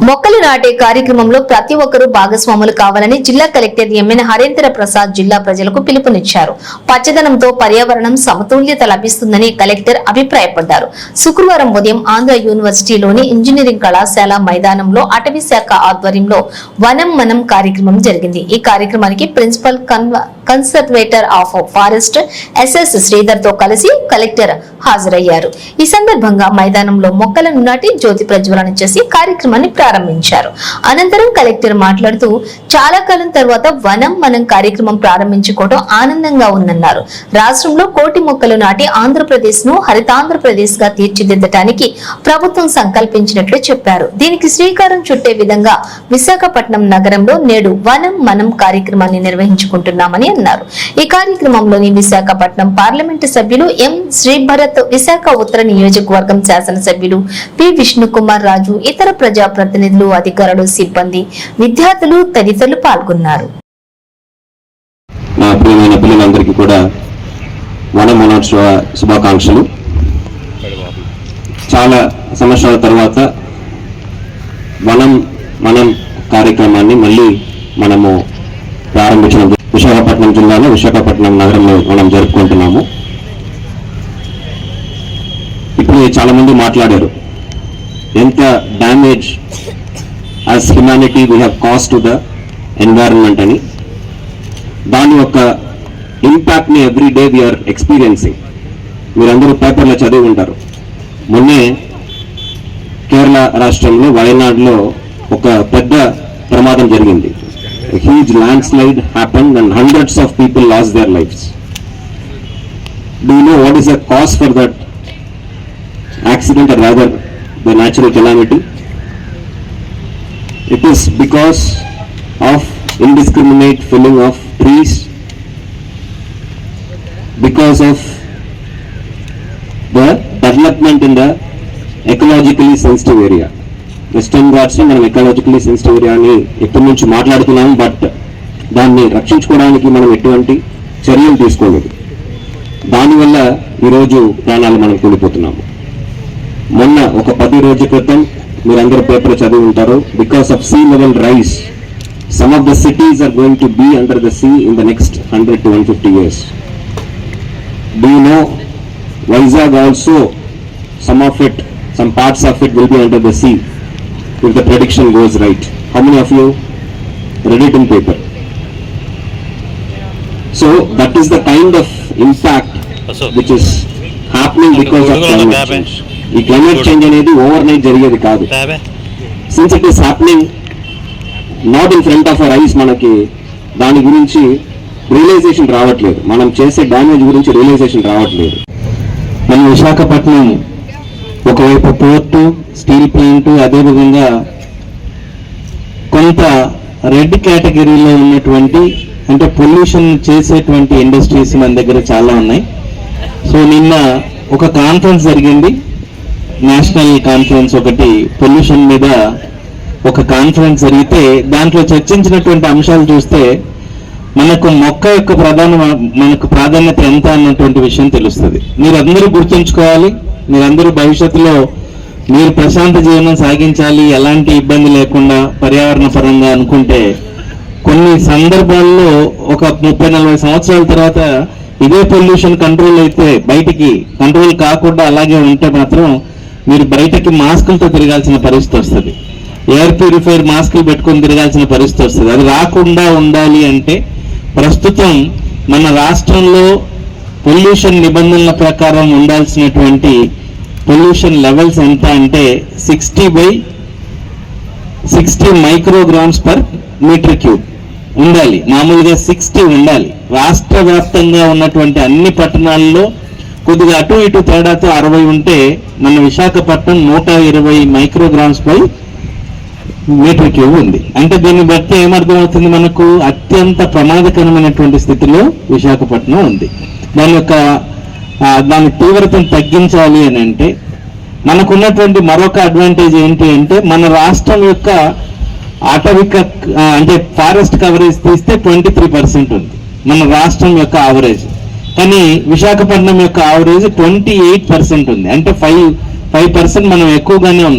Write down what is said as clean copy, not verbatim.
మొక్కలు నాటే కార్యక్రమంలో ప్రతి ఒక్కరూ భాగస్వాములు కావాలని జిల్లా కలెక్టర్ ఎంఎన్ హరేంద్ర ప్రసాద్ జిల్లా ప్రజలకు పిలుపునిచ్చారు. పచ్చదనంతో పర్యావరణం సమతుల్యత లభిస్తుందని కలెక్టర్ అభిప్రాయపడ్డారు. శుక్రవారం ఉదయం ఆంధ్ర యూనివర్సిటీలోని ఇంజనీరింగ్ కళాశాల మైదానంలో అటవీ శాఖ ఆధ్వర్యంలో వనం మనం కార్యక్రమం జరిగింది. ఈ కార్యక్రమానికి principal conservator of forest SS Sridhar తో కలిసి కలెక్టర్ హాజరయ్యారు. ఈ సందర్భంగా మైదానంలో మొక్కలను నాటి జ్యోతి ప్రజ్వలన చేసి కార్యక్రమాన్ని ప్రారంభించారు. అనంతరం కలెక్టర్ మాట్లాడుతూ చాలా కాలం తర్వాత వనం మనం కార్యక్రమం ప్రారంభించుకోవడం ఆనందంగా ఉందన్నారు. రాష్ట్రంలో 1 కోటి మొక్కలు నాటి ఆంధ్రప్రదేశ్ ను హరితాంధ్రప్రదేశ్ గా తీర్చిదిద్దడానికి ప్రభుత్వం సంకల్పించినట్లు చెప్పారు. దీనికి శ్రీకారం చుట్టే విధంగా విశాఖపట్నం నగరంలో నేడు వనం మనం కార్యక్రమాన్ని నిర్వహించుకుంటున్నామని అన్నారు. ఈ కార్యక్రమంలోని విశాఖపట్నం పార్లమెంటు సభ్యులు ఎం శ్రీభరత్, విశాఖ ఉత్తర నియోజకవర్గం శాసనసభ్యులు పి విష్ణుకుమార్ రాజు, ఇతర ప్రజాప్రతినిధులు, అధికారులు, సిబ్బంది, విద్యార్థులు తదితరులు పాల్గొన్నారు. నా ప్రియమైన పిల్లలందరికీ కూడా వన మహోత్సవ శుభాకాంక్షలు. చాలా సంవత్సరాల తర్వాత వనం మనం కార్యక్రమాన్ని మళ్ళీ మనము ప్రారంభించిన విశాఖపట్నం జిల్లాలో విశాఖపట్నం నగరంలో మనం జరుపుకుంటున్నాము. ఇప్పుడు చాలా మంది మాట్లాడారు ఎంత damage as humanity we have caused to the environment అని. దాని యొక్క ఇంపాక్ట్ని ఎవ్రీ డే వీఆర్ ఎక్స్పీరియన్సింగ్. మీరందరూ పేపర్లో చదివి ఉంటారు. మొన్నే కేరళ రాష్ట్రంలో వయనాడులో ఒక పెద్ద ప్రమాదం జరిగింది. A huge landslide happened and hundreds of people lost their lives. Do you know what is the cause for that accident, or rather the natural calamity? It is because of indiscriminate felling of trees, because of the development in the ecologically sensitive area. Western Ghats ని మనం ఎకాలజికలీ sensitive area అని ఎప్పటి నుంచి మాట్లాడుతున్నాము. But దాన్ని రక్షించుకోవడానికి మనం ఎటువంటి చర్యలు తీసుకోలేదు. దానివల్ల ఈరోజు ప్రాణాలు మనం కోల్పోతున్నాము. మొన్న ఒక 10 రోజుల క్రితం మీరందరూ పేపర్ చదివి ఉంటారు. Because of sea level rise, some of the cities are going to be under the sea in the next 100 to 150 years. Do you know Vizag also, some parts of it will be under the sea if the prediction goes right. How many of you read it in paper? So that is the kind of impact which is happening because of climate change. ఈ climate change అనేది overnight జరిగేది కాదు. Since it is happening not in front of our eyes, మనకి దాని గురించి realisation రావట్లేదు. మనం చేసే డ్యామేజ్ గురించి రియలైజేషన్ రావట్లేదు. మన విశాఖపట్నం ఒకవైపు పోర్టు, స్టీల్ ప్లాంట్, అదేవిధంగా కొంత రెడ్ కేటగిరీలో ఉన్నటువంటి అంటే పొల్యూషన్ చేసేటువంటి ఇండస్ట్రీస్ మన దగ్గర చాలా ఉన్నాయి. సో నిన్న ఒక కాన్ఫరెన్స్ జరిగింది, నేషనల్ కాన్ఫరెన్స్, ఒకటి పొల్యూషన్ మీద ఒక కాన్ఫరెన్స్ జరిగితే దాంట్లో చర్చించినటువంటి అంశాలు చూస్తే మనకు మొక్క యొక్క ప్రాధాన్యత ఎంత అన్నటువంటి విషయం తెలుస్తుంది. మీరందరూ గుర్తుంచుకోవాలి. మీరందరూ భవిష్యత్తులో మీరు ప్రశాంత జీవనం సాగించాలి, ఎలాంటి ఇబ్బంది లేకుండా పర్యావరణ పరంగా అనుకుంటే కొన్ని సందర్భాల్లో ఒక 30-40 సంవత్సరాల తర్వాత ఇదే పొల్యూషన్ కంట్రోల్ అయితే, బయటికి కంట్రోల్ కాకుండా అలాగే ఉంటే మాత్రం మీరు బయటకి మాస్కులతో తిరగాల్సిన పరిస్థితి వస్తుంది. ఎయిర్ ప్యూరిఫైర్ మాస్కులు పెట్టుకొని తిరగాల్సిన పరిస్థితి వస్తుంది. అది రాకుండా ఉండాలి అంటే ప్రస్తుతం మన రాష్ట్రంలో పొల్యూషన్ నిబంధనల ప్రకారం ఉండాల్సినటువంటి పొల్యూషన్ లెవెల్స్ ఎంత అంటే 60/60 మైక్రోగ్రామ్స్ పర్ మీటర్ క్యూబ్ ఉండాలి. మామూలుగా 60 ఉండాలి. రాష్ట్ర వ్యాప్తంగా ఉన్నటువంటి అన్ని పట్టణాల్లో కొద్దిగా అటు ఇటు తేడాతో 60 ఉంటే మన విశాఖపట్నం 120 మైక్రోగ్రామ్స్ పై మీటర్ క్యూబ్ ఉంది. అంటే దీన్ని బట్టి ఏమర్థమవుతుంది, మనకు అత్యంత ప్రమాదకరమైనటువంటి స్థితిలో విశాఖపట్నం ఉంది. దాని తీవ్రతను తగ్గించాలి అని అంటే మనకున్నటువంటి మరొక అడ్వాంటేజ్ ఏంటి అంటే మన రాష్ట్రం యొక్క అటవిక అంటే ఫారెస్ట్ కవరేజ్ తీస్తే 23% ఉంది మన రాష్ట్రం యొక్క ఆవరేజ్. కానీ విశాఖపట్నం యొక్క ఆవరేజ్ 28% ఉంది. అంటే 5% మనం ఎక్కువగానే ఉన్నాం.